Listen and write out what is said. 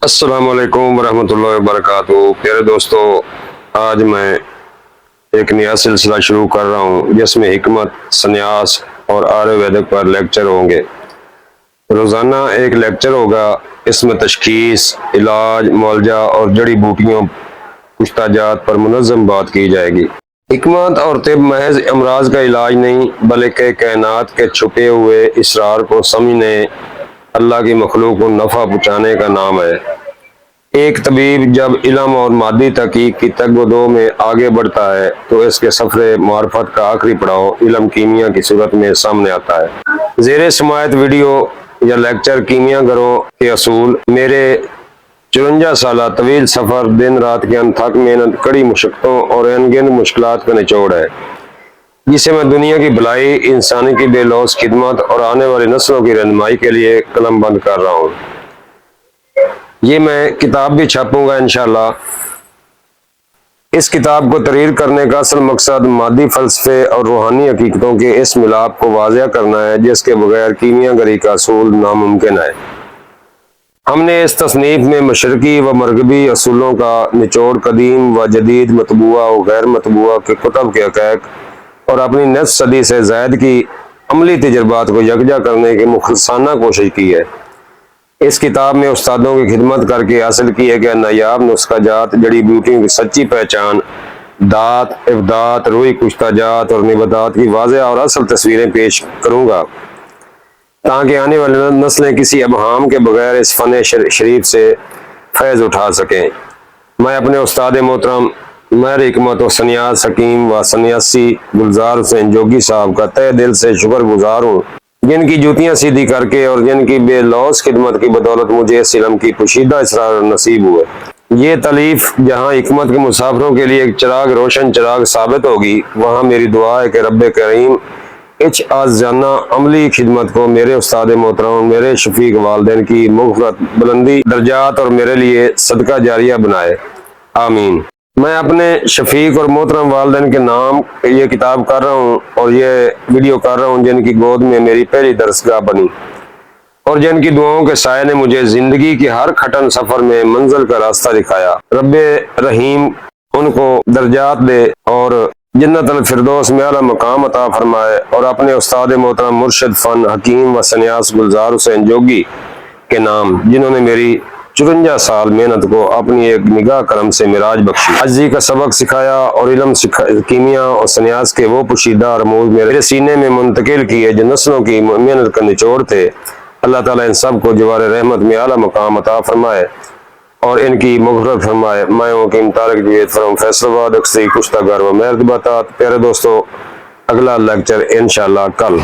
السلام علیکم ورحمۃ اللہ وبرکاتہ۔ پیارے دوستو، آج میں ایک نیا سلسلہ شروع کر رہا ہوں جس میں حکمت، سنیاس اور آیورویدک پر لیکچر ہوں گے۔ روزانہ ایک لیکچر ہوگا، اس میں تشخیص، علاج، معالجہ اور جڑی بوٹیوں، کشتہ جات پر منظم بات کی جائے گی۔ حکمت اور طب محض امراض کا علاج نہیں بلکہ کائنات کے چھپے ہوئے اسرار کو سمجھنے، اللہ کی مخلوق کو نفع پہنچانے کا نام ہے۔ ایک طبیب جب علم اور مادی تحقیق کی تگ و دو میں آگے بڑھتا ہے تو اس کے سفر معرفت کا آخری پڑاؤ علم کیمیا کی صورت میں سامنے آتا ہے۔ زیر سماعت ویڈیو یا لیکچر کیمیا گروں کے اصول، میرے 54 سالہ طویل سفر، دن رات کی انتھک محنت، کڑی مشقتوں اور انگنت مشکلات کا نچوڑ ہے، جسے میں دنیا کی بھلائی، انسانی کی بے لوث خدمت اور آنے والی نسلوں کی رہنمائی کے لیے قلم بند کر رہا ہوں۔ یہ میں کتاب بھی چھاپوں گا انشاءاللہ۔ اس کتاب کو تحریر کرنے کا اصل مقصد مادی فلسفے اور روحانی حقیقتوں کے اس ملاپ کو واضح کرنا ہے جس کے بغیر کیمیا گری کا اصول ناممکن ہے۔ ہم نے اس تصنیف میں مشرقی و مغربی اصولوں کا نچوڑ، قدیم و جدید، مطبوعہ و غیر مطبوعہ کے کتب کے حقائق اور اپنی نصف صدی سے زائد کی عملی تجربات کو یکجا کرنے کی مخلصانہ کوشش کی ہے۔ اس کتاب میں استادوں کی خدمت کر کے حاصل کیے گئے نایاب نسخہ جات، جڑی بوٹیوں کی سچی پہچان، دات، افدات، روحی کشتہ جات اور نباتات کی واضح اور اصل تصویریں پیش کروں گا تاکہ آنے والی نسلیں کسی ابہام کے بغیر اس فن شریف سے فیض اٹھا سکیں۔ میں اپنے استاد محترم ماہر حکمت و سنیاس، حکیم و سنیاسی گلزار حسین جوگی صاحب کا تہ دل سے شکر گزار ہوں، جن کی جوتیاں سیدھی کر کے اور جن کی بے لوث خدمت کی بدولت مجھے اس علم کی پوشیدہ اسرار نصیب ہوئے۔ یہ تالیف جہاں حکمت کے مسافروں کے لیے ایک چراغ، روشن چراغ ثابت ہوگی، وہاں میری دعا ہے کہ رب کریم اچ آزانہ عملی خدمت کو میرے استاد محترم، میرے شفیق والدین کی مغفرت، بلندی درجات اور میرے لیے صدقہ جاریہ بنائے، آمین۔ میں اپنے شفیق اور محترم والدین کے نام یہ کتاب کر رہا ہوں اور یہ ویڈیو کر رہا ہوں جن کی گود میں میری پہلی درسگاہ بنی اور جن کی دعاؤں کے سائے نے مجھے زندگی کے ہر کھٹن سفر میں منزل کا راستہ دکھایا۔ رب رحیم ان کو درجات دے اور جنت الفردوس میں اعلیٰ مقام عطا فرمائے، اور اپنے استاد محترم مرشد فن، حکیم و سنیاس گلزار حسین جوگی کے نام، جنہوں نے میری 54 سال محنت کو اپنی ایک نگاہ کرم سے معراج بخشی، عجزی کا سبق سکھایا اور علم کیمیا اور سنیاس کے وہ پوشیدہ رموز میرے سینے میں منتقل کیے جو نسلوں کی محنت کا نچوڑ تھے۔ اللہ تعالیٰ ان سب کو جوار رحمت میں اعلیٰ مقام عطا فرمائے اور ان کی مغفرت فرمائے۔ میں ہوں حکیم طارق جوید فرام فیصل آباد، اکثری کشتہ گر و مہر باتات۔ پیارے دوستو، اگلا لیکچر انشاءاللہ کل۔